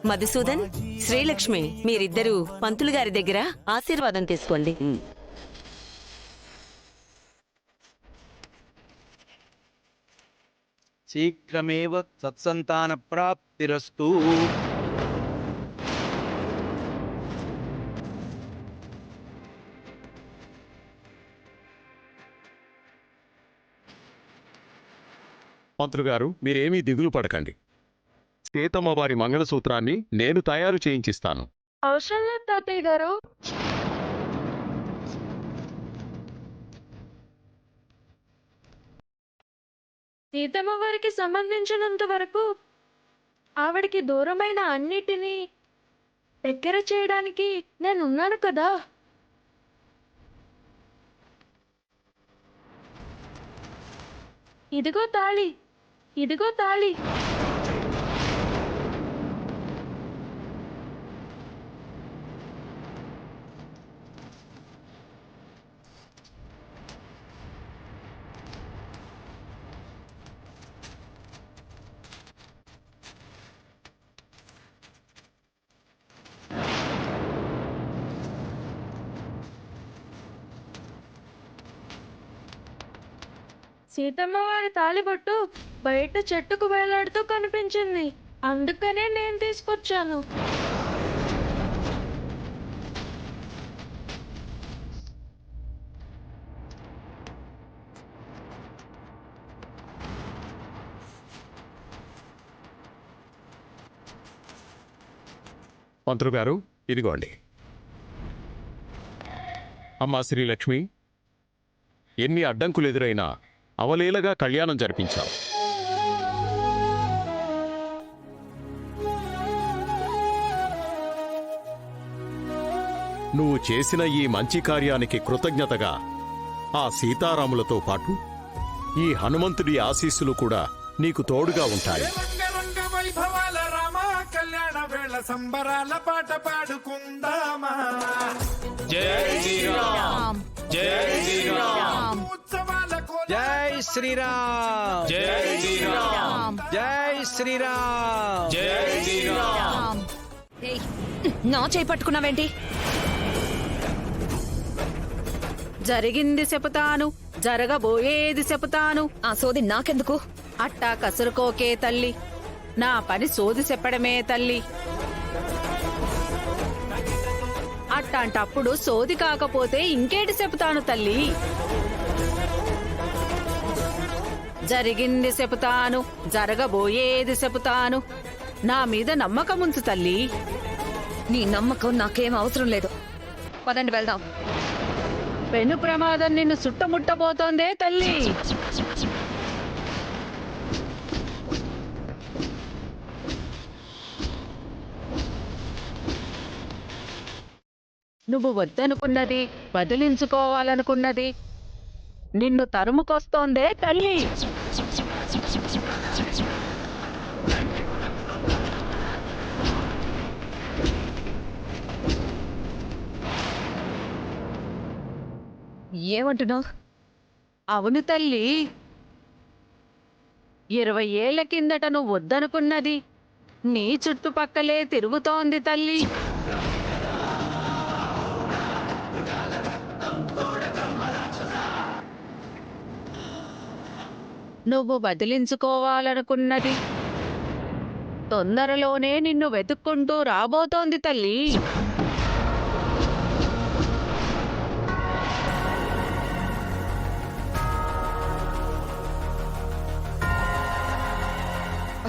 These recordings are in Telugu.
మధుసూదన్, శ్రీలక్ష్మి మీరిద్దరూ పంతులు గారి దగ్గర ఆశీర్వాదం తీసుకోండి. శీఘ్రమేవ సత్సంతాన ప్రాప్తిరస్తు. మంత్రులు గారు, మీరేమీ దిగులు పడకండి. సీతమ్మ వారి మంగళసూత్రాన్ని నేను తయారు చేయించిస్తాను. అవసరం లేదు తాతయ్య గారు. సీతమ్మ వారికి సంబంధించినంత వరకు ఆవిడికి దూరమైన అన్నిటినీ దగ్గర చేయడానికి నేను ఉన్నాను కదా. ఇదిగో తాళి, ఇదిగో తాళి. సీతమ్మ వారి తాళిబొట్టు బయట చెట్టుకు వేలాడుతూ కనిపించింది, అందుకనే నేను తీసుకొచ్చాను. మంత్రులు గారు, ఇదిగోండి. అమ్మా శ్రీలక్ష్మి, ఎన్ని అడ్డంకులు ఎదురైనా అవలీలగా కళ్యాణం జరిపించాం. నువ్వు చేసిన ఈ మంచి కార్యానికి కృతజ్ఞతగా ఆ సీతారాములతో పాటు ఈ హనుమంతుడి ఆశీస్సులు కూడా నీకు తోడుగా ఉంటాయి. సంబరాల పాట పాడుకుందామా. జై శ్రీరామ్, జై శ్రీరామ్, జై శ్రీరామ్, జై శ్రీరామ్, జై శ్రీరామ్, జై శ్రీరామ్. నా చేయి పట్టుకున్నావేంటి? జరిగింది చెబుతాను, జరగబోయేది చెబుతాను. ఆ సోది నాకెందుకు? అట్టా కసురుకోకే తల్లి, నా పని సోది చెప్పడమే తల్లి. అట్టాంటప్పుడు సోది కాకపోతే ఇంకేటి చెబుతాను తల్లి. జరిగింది చెబుతాను, జరగబోయేది చెబుతాను. నా మీద నమ్మకం ఉంచు తల్లి. నీ నమ్మకం నాకేం అవసరం లేదు. పదండి వెళ్దాం. పెను ప్రమాదం నిన్ను చుట్టముట్టబోతోందే తల్లి. నువ్వు వద్దనుకున్నది, బదిలించుకోవాలనుకున్నది నిన్ను తరుముకొస్తోందే తల్లి. ఏమంటున్నావు? అవును తల్లి, 20 ఏళ్ల కిందట నువ్వు వద్దనుకున్నది నీ చుట్టుపక్కలే తిరుగుతోంది తల్లి. నువ్వు బదిలించుకోవాలనుకున్నది తొందరలోనే నిన్ను వెతుక్కుంటూ రాబోతోంది తల్లి.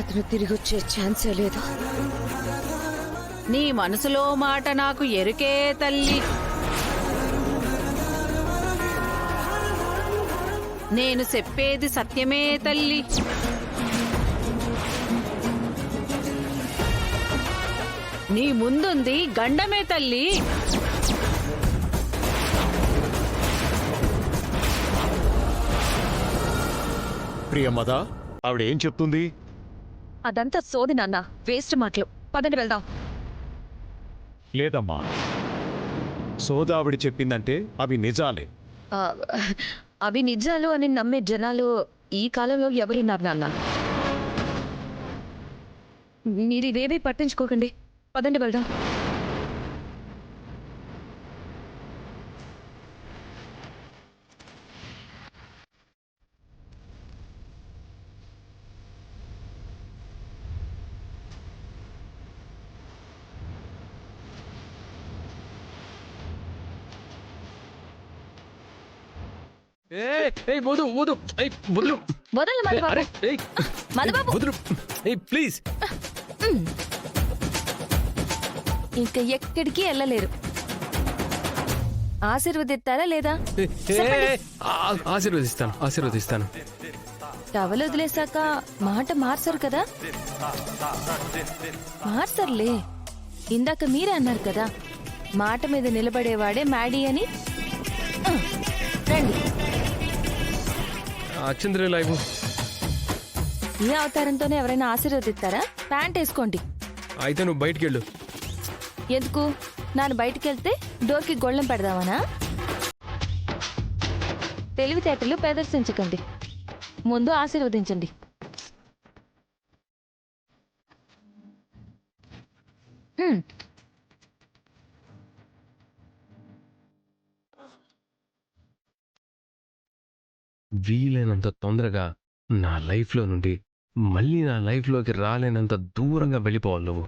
అతను తిరిగి వచ్చే ఛాన్సే లేదు. నీ మనసులో మాట నాకు ఎరుకే తల్లి. నేను చెప్పేది సత్యమే తల్లి. నీ ముందుంది గండమే తల్లి. ప్రియమ్మదా, ఆవిడేం చెప్తుంది? అదంతా సోది నాన్న, వేస్ట్ మాటలు. పదండి వెళ్దాం. లేదమ్మా, సోదావిడి చెప్పిందంటే అవి నిజాలే. అవి నిజాలు అని నమ్మే జనాలు ఈ కాలంలో ఎవరున్నారు నాన్న? మీరు ఇవేవి పట్టించుకోకండి. పదండి వెళ్దాం. వదు వదు వదులు వదలు మధుబాబు. అరే మధుబాబు. వదులు ప్లీజ్. ఇంకా ఎక్కడికి వెళ్ళలేరు. ఆశీర్వదిస్తారా లేదా? ఆశీర్వదిస్తాను ఆశీర్వదిస్తాను. టవల్ వదిలేశాక మాట మార్చరు కదా? మార్చర్లే. ఇందాక మీరే అన్నారు కదా, మాట మీద నిలబడేవాడే మ్యాడీ అని. ఆ, రండి. అచ్చింద్రే లైవ్. ఈ అవతారంతోనే ఎవరైనా ఆశీర్వదిస్తారా? ప్యాంట్ వేసుకోండి. అయితే నువ్వు బయటికి వెళ్ళు. ఎందుకు? నాన్న బయటికి వెళ్తే డోర్కి గొళ్ళెం పెడదామనా? తెలివితేటలు ప్రదర్శించకండి, ముందు ఆశీర్వదించండి. వీలైనంత తొందరగా నా లైఫ్లో నుండి మళ్ళీ నా లైఫ్లోకి రాలేనంత దూరంగా వెళ్ళిపోవాలి నువ్వు.